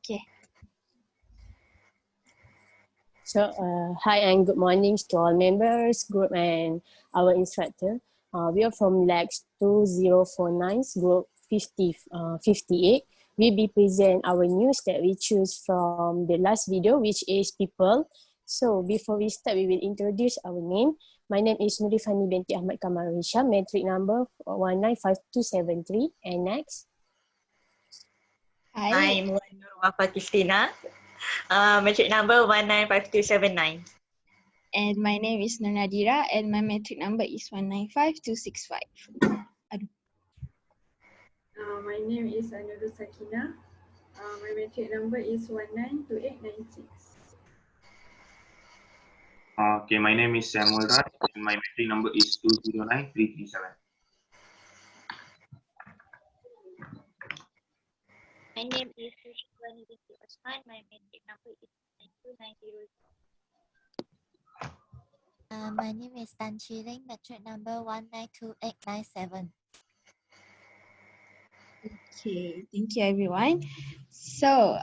Okay. So, hi and good morning to all members, group and our instructor. We are from LAX2049, group 58. We be present our news that we choose from the last video, which is people. So, before we start, we will introduce our name. My name is Nurifani binti Ahmad Kamal Risha, metric number 195273. And next. Hi. I'm Nur Wafa Kristina, metric number 195279. And my name is Nur Nadira and my metric number is 195265. My name is Anuru Sakina. My metric number is 192896. Okay, my name is Samuel Raj and my metric number is 209337. My name is Sushwani binti Osman. My metric number is 9290. My name is Tan Chi Ling, metric number 192897. Okay, thank you everyone. So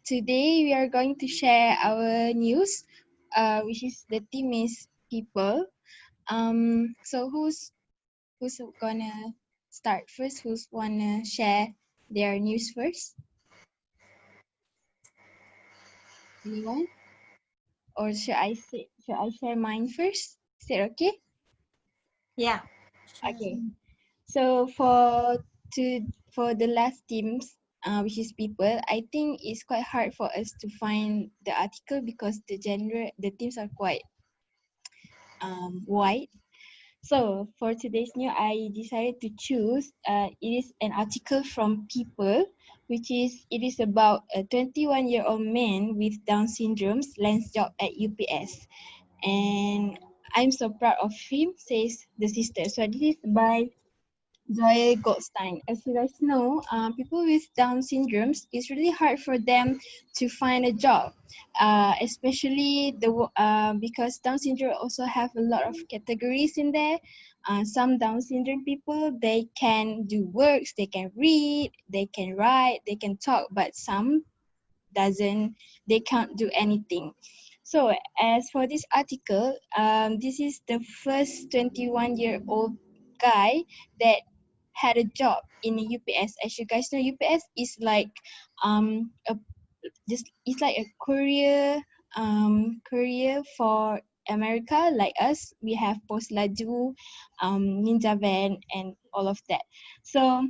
today we are going to share our news, which is the theme is people. So who's gonna start first? Who's wanna share their news first? Anyone? Or should I share mine first? Is that okay? Yeah. Okay. So for the last teams, which is people, I think it's quite hard for us to find the article because the themes are quite wide. So for today's news, I decided to choose. It is an article from People, it is about a 21-year-old man with Down syndrome lands job at UPS, and I'm so proud of him, says the sister. So this is by Joy Goldstein. As you guys know, people with Down syndromes, it's really hard for them to find a job, especially because Down syndrome also have a lot of categories in there. Some Down syndrome people, they can do works, they can read, they can write, they can talk, but some they can't do anything. So as for this article, this is the first 21-year-old guy that had a job in the UPS. As you guys know, UPS is like it's like a courier for America. Like us, we have Post Laju, Ninja Van, and all of that. So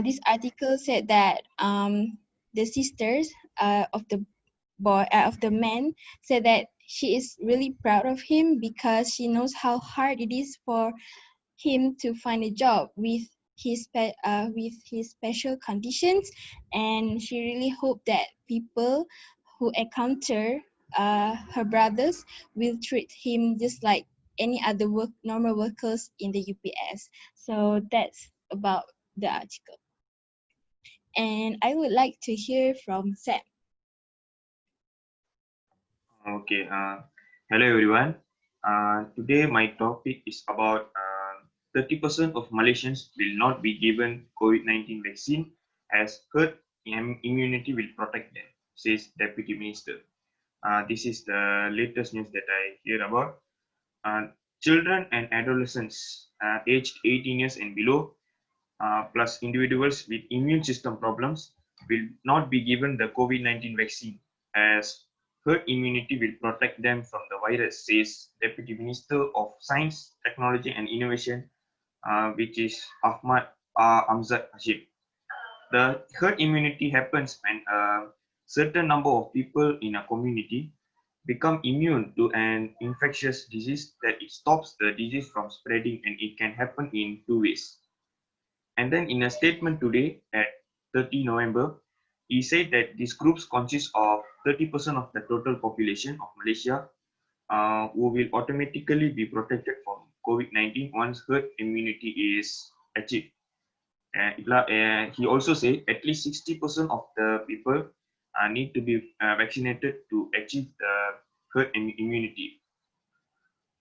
this article said that the sisters of the man said that she is really proud of him because she knows how hard it is for him to find a job with his special conditions, and she really hoped that people who encounter her brothers will treat him just like any other normal workers in the UPS. So that's about the article. And I would like to hear from Sam. Okay, hello everyone. Today my topic is about 30% of Malaysians will not be given COVID-19 vaccine as herd immunity will protect them, says Deputy Minister. This is the latest news that I hear about. Children and adolescents aged 18 years and below, plus individuals with immune system problems will not be given the COVID-19 vaccine as herd immunity will protect them from the virus, says Deputy Minister of Science, Technology and Innovation, which is Ahmad Amzad Hashim. The herd immunity happens when a certain number of people in a community become immune to an infectious disease that it stops the disease from spreading, and it can happen in two ways. And then in a statement today at 30 November, he said that these groups consist of 30% of the total population of Malaysia who will automatically be protected from COVID-19 once herd immunity is achieved. He also said at least 60% of the people need to be vaccinated to achieve the herd immunity.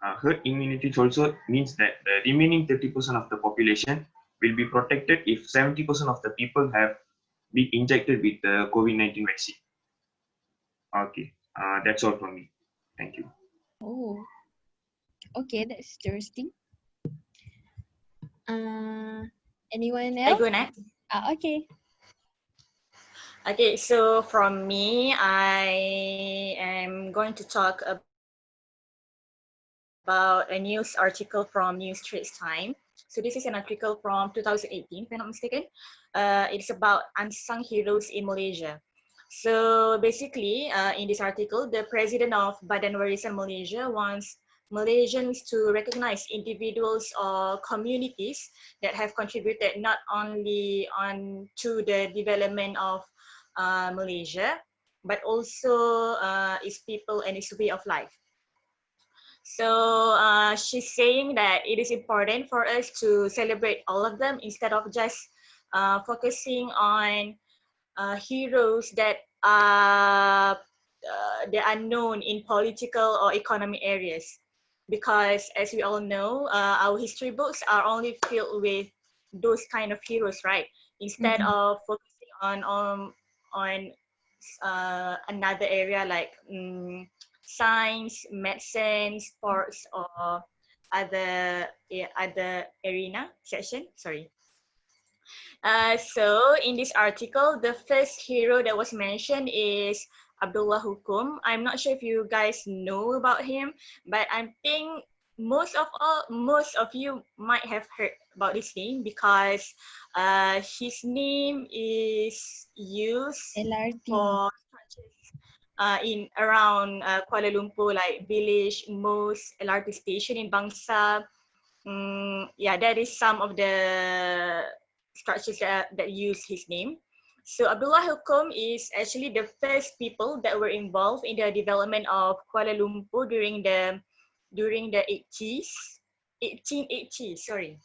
Herd immunity also means that the remaining 30% of the population will be protected if 70% of the people have been injected with the COVID-19 vaccine. Okay, that's all from me. Thank you. Oh, okay, that's interesting. Anyone I else? go next. Okay. Okay, so from me, I am going to talk about a news article from New Straits Times. So this is an article from 2018, if I'm not mistaken. It's about unsung heroes in Malaysia. So basically, in this article, the president of Badan Warisan Malaysia wants Malaysians to recognize individuals or communities that have contributed not only on to the development of Malaysia, but also its people and its way of life. So she's saying that it is important for us to celebrate all of them instead of just focusing on heroes that they are known in political or economic areas. Because as we all know, our history books are only filled with those kind of heroes, right? Instead of focusing on another area like science, medicine, sports, or other arena section. Sorry. So in this article, the first hero that was mentioned is Abdullah Hukum. I'm not sure if you guys know about him, but I think most of you might have heard about this name because his name is used LRT. for structures in around Kuala Lumpur, like village, most LRT station in Bangsa. Yeah, that is some of the structures that use his name. So Abdullah Hukum is actually the first people that were involved in the development of Kuala Lumpur during the 80s, 1880s, sorry.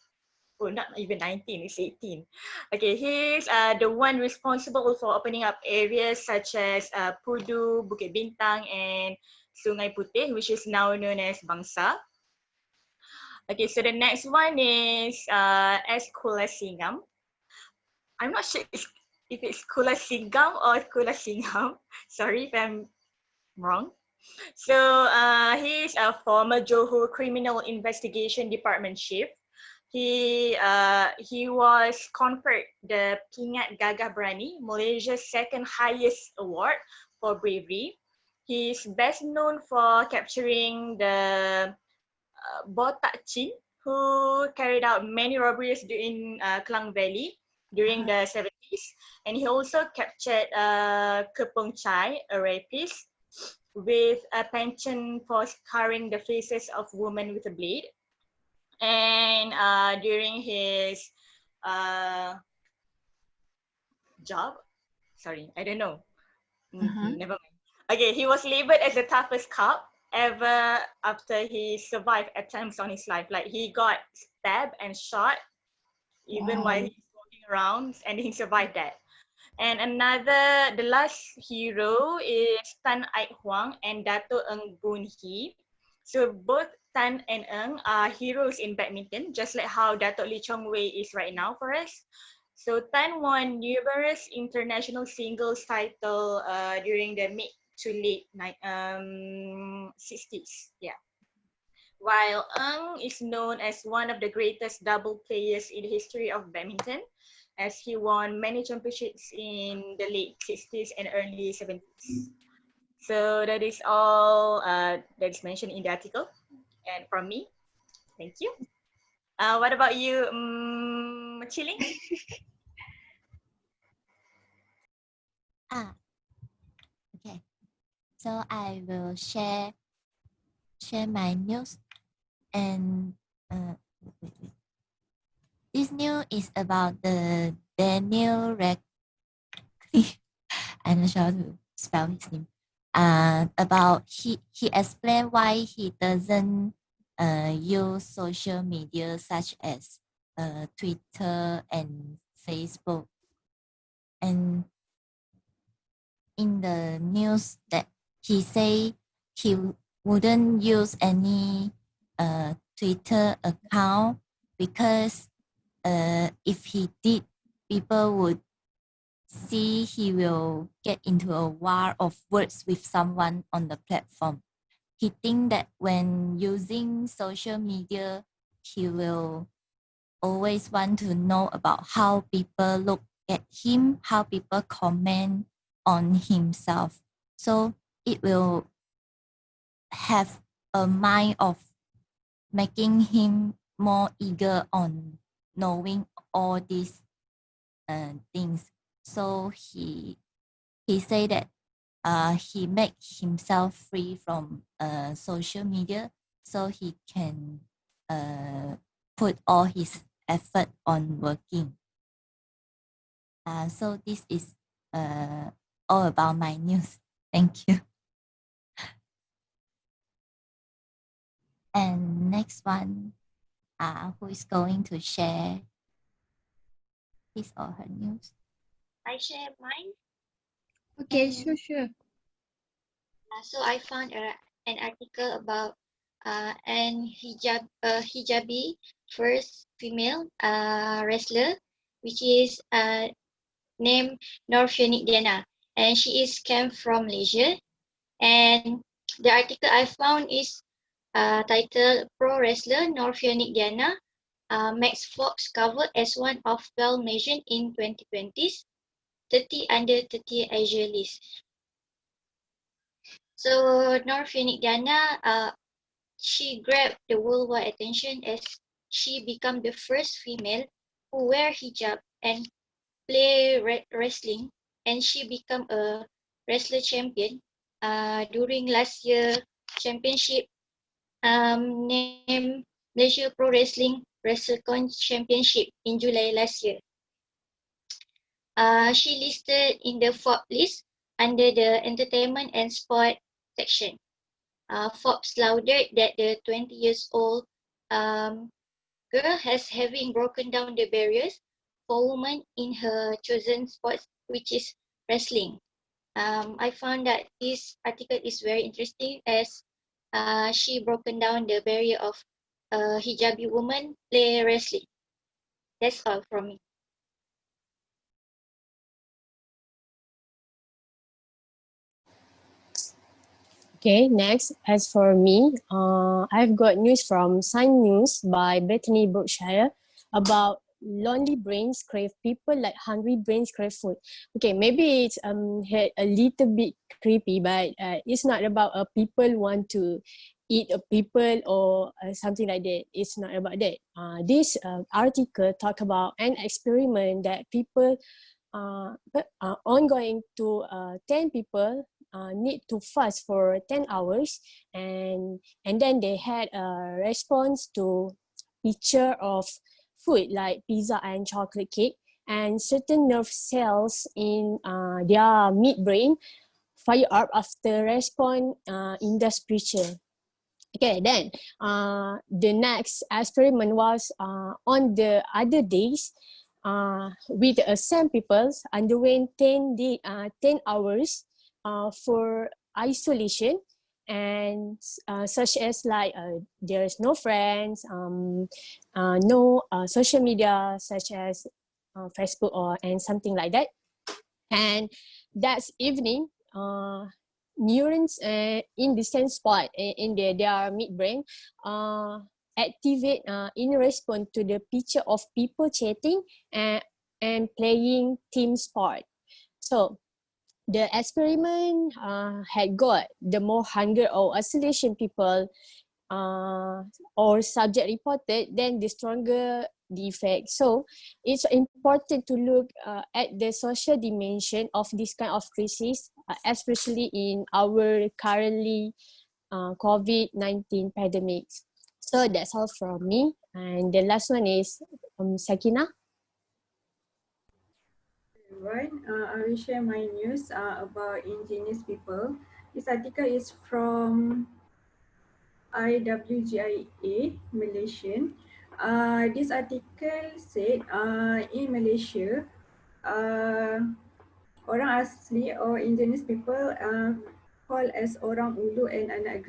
Oh, not even 19, it's 18. Okay, he's the one responsible for opening up areas such as Pudu, Bukit Bintang, and Sungai Putih, which is now known as Bangsa. Okay, so the next one is S. Kulasingam. I'm not sure if it's Kulasingam or Kulasingam. Sorry if I'm wrong. So he is a former Johor Criminal Investigation Department chief. He was conferred the Pingat Gagah Berani, Malaysia's second highest award for bravery. He's best known for capturing the Botak Chin, who carried out many robberies in Klang Valley during the 70s. And he also captured Kepong Chai, a rapist, with a penchant for scarring the faces of women with a blade. And during his job, sorry, I don't know. Never mind. Okay, he was labeled as the toughest cop ever after he survived attempts on his life. Like he got stabbed and shot even while he's walking around, and he survived that. And the last hero is Tan Ai Huang and Dato Eng Boon Hee. So both Tan and Eng are heroes in badminton, just like how Dato Lee Chong Wei is right now for us. So Tan won numerous international singles title during the mid to late 60s. Yeah. While Eng is known as one of the greatest double players in the history of badminton, as he won many championships in the late 60s and early 70s. So that is all that is mentioned in the article. And from me, thank you. What about you, Chiling? Okay. So I will share my news, and wait. This news is about the Daniel Rec. I'm not sure how to spell his name. About he explained why he doesn't use social media such as Twitter and Facebook. And in the news that he say he wouldn't use any Twitter account because if he did, people would see he will get into a war of words with someone on the platform. He think that when using social media, he will always want to know about how people look at him, how people comment on himself. So it will have a mind of making him more eager on knowing all these things. So he say that he make himself free from social media so he can put all his effort on working. So this is all about my news. Thank you. And next one, who is going to share his or her news? I share mine. Okay, sure. So I found an article about an hijabi first female wrestler, which is named Norfionic Diana, and she is came from Malaysia. And the article I found is titled "Pro Wrestler Norfionic Diana makes Fox cover as one of 12 nations in 2020's 30 under 30 Asia list." So Norfionic Diana, she grabbed the worldwide attention as she became the first female who wear hijab and play wrestling, and she became a wrestler champion during last year championship named Malaysia Pro Wrestling WrestleCon Championship in July last year. She listed in the Forbes list under the entertainment and sport section. Forbes lauded that the 20 years old girl has having broken down the barriers for women in her chosen sport, which is wrestling. I found that this article is very interesting as she broken down the barrier of hijabi woman play wrestling. That's all from me. Okay, next, as for me, I've got news from Sign News by Bethany Brookshire about lonely brains crave people like hungry brains crave food. Okay, maybe it's a little bit creepy, but it's not about people want to eat a people or something like that. It's not about that. This article talk about an experiment that people ongoing to 10 people need to fast for 10 hours, and then they had a response to picture of food like pizza and chocolate cake, and certain nerve cells in their midbrain fire up after respond in this picture. Okay, then the next experiment was on the other days with same people underwent 10 hours for isolation, and such as like there's no friends, no social media such as Facebook or and something like that. And that's evening, neurons in the same spot in their midbrain activate in response to the picture of people chatting and playing team sport. So the experiment had got the more hunger or isolation people or subject reported, then the stronger the effect. So it's important to look at the social dimension of this kind of crisis, especially in our currently COVID-19 pandemic. So that's all from me. And the last one is Sakina. Right, I will share my news about ingenious people. This article is from IWGIA Malaysian. This article said in Malaysia, orang asli or indigenous people called as orang ulu and anak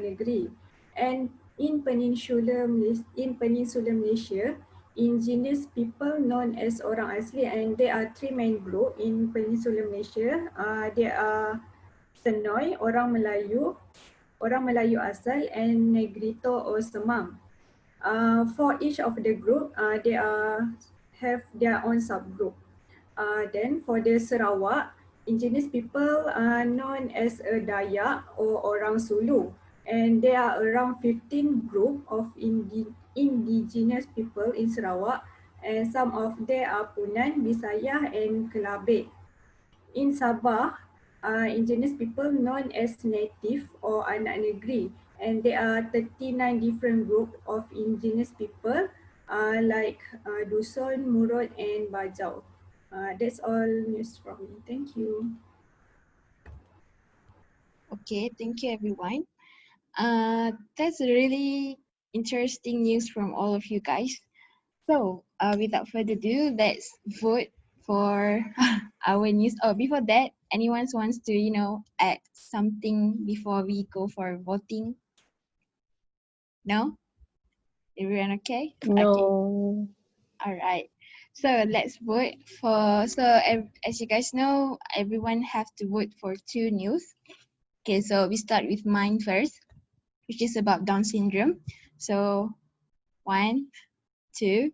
negeri. And in Peninsula Malaysia, indigenous people known as orang asli, and there are three main group in Peninsular Malaysia. There are Senoi, orang Melayu asal, and Negrito or Semang. For each of the group, they have their own subgroup. Then for the Sarawak, indigenous people are known as a Dayak or orang Sulu, and there are around 15 group of indigenous people in Sarawak, and some of them are Punan, Bisaya, and Kelabit. In Sabah, indigenous people known as native or anak negeri, and there are 39 different group of indigenous people like Dusun, Murut, and Bajau. That's all news from me. Thank you. Okay, thank you everyone. That's really interesting news from all of you guys. So, without further ado, let's vote for our news. Oh, before that, anyone wants to, add something before we go for voting? No? Everyone okay? Okay. No. All right. So let's vote for. So as you guys know, everyone have to vote for two news. Okay, so we start with mine first, which is about Down syndrome. So 1, 2,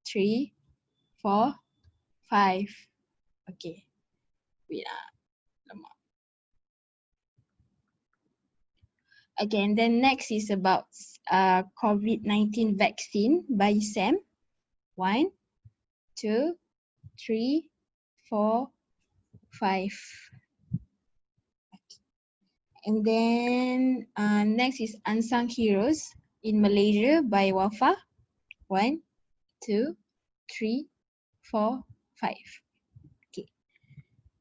3, 4, 5. Okay. Wait. Again, then next is about COVID-19 vaccine by Sam. 1, 2, 3, 4, 5. And then next is Unsung Heroes in Malaysia by Wafa. 1, 2, 3, 4, 5. Okay.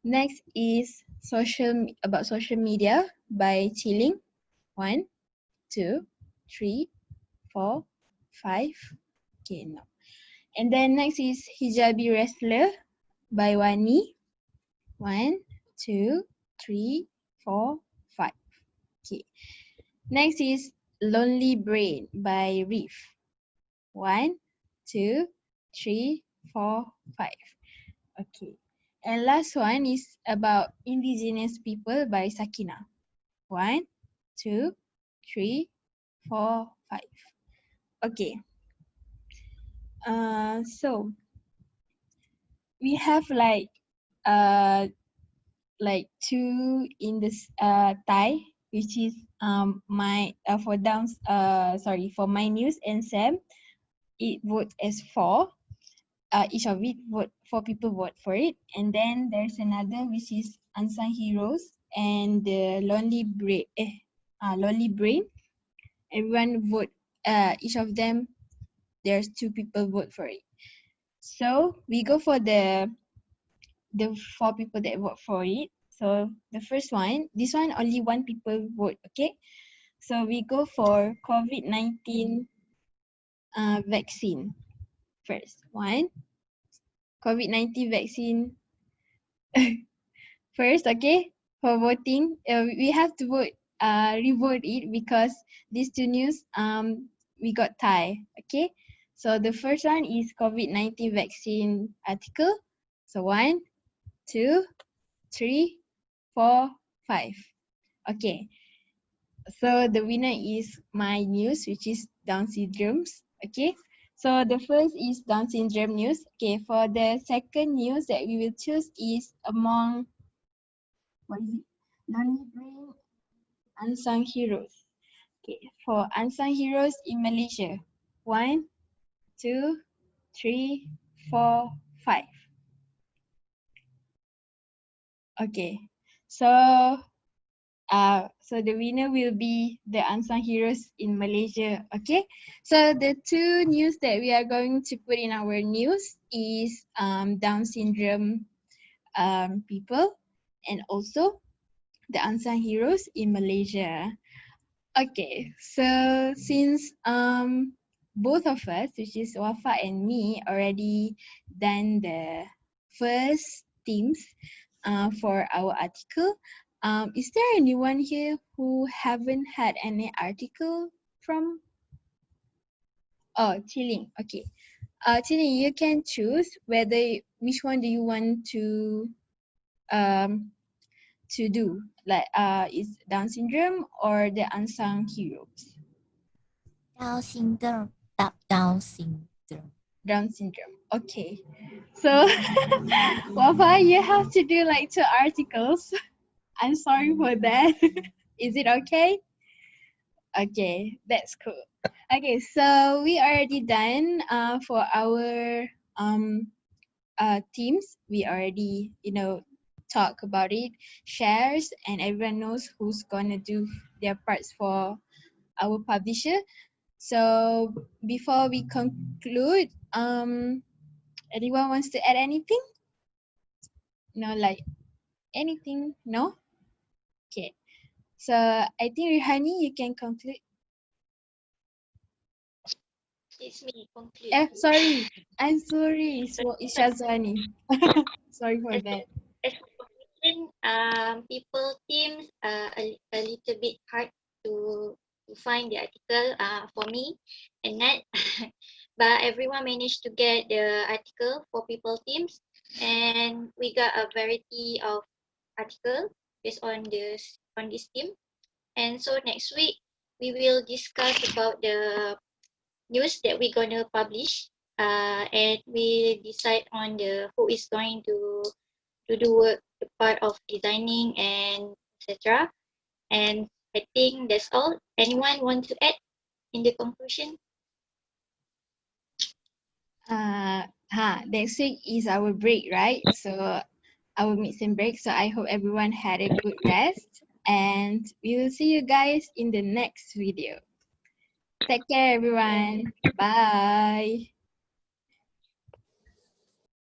Next is about social media by Chilling. 1, 2, 3, 4, 5. Okay, no. And then next is Hijabi Wrestler by Wani. 1, 2, 3, 4, 5. Okay. Next is Lonely Brain by Reef. 1, 2, 3, 4, 5. Okay. And last one is about Indigenous People by Sakina. 1, 2, 3, 4, 5. Okay. So we have like two in this tie, which is my for my news and Sam, it votes as 4. Each of it vote 4 people vote for it, and then there's another which is Unsung Heroes and the Lonely Brain. Everyone vote. Each of them, there's 2 people vote for it. So we go for the 4 people that vote for it. So the first one, this one only 1 people vote. Okay, so we go for COVID-19 vaccine first. 1, COVID-19 vaccine first. Okay, for voting, we have to vote, revote it because these 2 news we got tie. Okay, so the first one is COVID-19 vaccine article. So 1, 2, 3, 4, 5. Okay, so the winner is my news, which is Down syndromes. Okay, so the first is Down syndrome news. Okay, for the second news that we will choose is among, what is it? Lonely Brain, Unsung Heroes. Okay, for Unsung Heroes in Malaysia. 1, 2, 3, 4, 5. Okay, so the winner will be the Unsung Heroes in Malaysia. Okay, so the 2 news that we are going to put in our news is Down syndrome people, and also the Unsung Heroes in Malaysia. Okay, so since both of us, which is Wafa and me, already done the first teams for our article, is there anyone here who haven't had any article from? Oh, Chilling. Okay. Tini, you can choose which one do you want um to do, like is Down syndrome or the unsung heroes? Down syndrome. Down syndrome. Down syndrome. Okay. So, Wafa, you have to do like 2 articles. I'm sorry for that. Is it okay? Okay, that's cool. Okay, so we already done for our teams. We already talk about it, shares, and everyone knows who's gonna do their parts for our publisher. So before we conclude, anyone wants to add anything? No, like anything? No? Okay. So I think Rihani, you can conclude. It's me conclude. Sorry. I'm sorry. So, It's Shazwani. Sorry for as that. as for conclusion, people teams a little bit hard to find the article for me and that, but everyone managed to get the article for people teams, and we got a variety of article based on this team. And so next week we will discuss about the news that we're gonna publish, and we decide on the who is going to do work, the part of designing and etc. And I think that's all. Anyone want to add in the conclusion? Next week is our break, right? So our mid-sem break. So I hope everyone had a good rest, and we will see you guys in the next video. Take care, everyone. Bye.